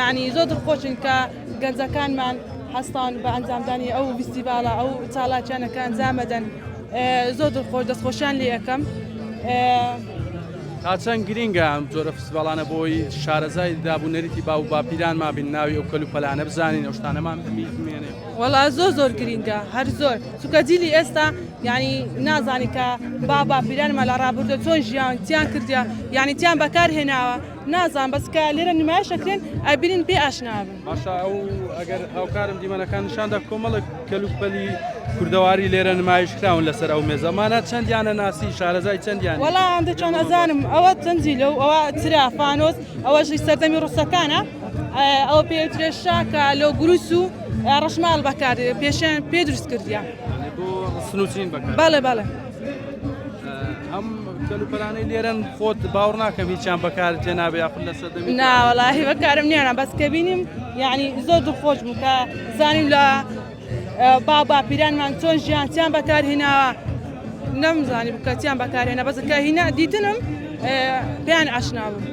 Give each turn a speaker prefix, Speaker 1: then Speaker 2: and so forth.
Speaker 1: یعنی زۆر دڵخۆشین کە گەنجەکانمان هەستان بە ئەنجامدانی ئەو فیستیڤالە ئەو چالاکیانەکە ئەنجام بدەن زۆر دڵخۆش دەستخۆشیان لێ یەکەم.
Speaker 2: تا چەند گرینگە ئەم جۆرە فستیڤالانە بۆی شارەزای دابوونەریتی باو باپیرانمان بین ناوی ئەو کەلوپەلانە بزانین ئەو شتانەمان بمێنێ.
Speaker 1: وەڵا زۆر گرینگە هەر زۆر چونکە جیلی ئێستا یعنی نازانی کە باپیرانمان لە ڕابردووە چۆن ژیانیان کردیا یعنی تیان بەکارهێناوە نازان بەسکە لێرە نمایشەکرێن ئەبینین پێ ئاشنابن.
Speaker 2: باشە ئەو ئەگەر هاوکارم دیمەنەکان نیشاندا کۆمەڵک کەلوپەلی کوردەواری لێرە نمایش کراون لەسەر ئەو مێزەمانە چەندیانە ناسی شارەزای چەندیان
Speaker 1: وەڵا ئەمدە چۆن ئەزانم ئەوە چەندی لەو ئەوە چرا فانۆس ئەوەژی سەردەمی ڕوسەکانە ئەوە پێوترێشا کە لەو گروس و ڕەشماڵ بەکار پێشیان پێ دروست کردیان
Speaker 2: بۆ سنووسین بەکار.
Speaker 1: بەڵێ
Speaker 2: ئەم کەلوپەلانەی لێرەن خۆت باوەڕ ناکەم هیچیان بەکار تێنابێ یاخود لە سەردەمی
Speaker 1: ناوەڵاهی بەکارم نێنە بەس کە بینیم یعنی زۆر دڵخۆش بوو کە زانیم لە باپیرانمان چۆن ژیانیان بەکارهێناوە نەمزانی بکەتیان بەکارهێنا بەس کە هینا دیتنم پێیان ئاشنا بوو.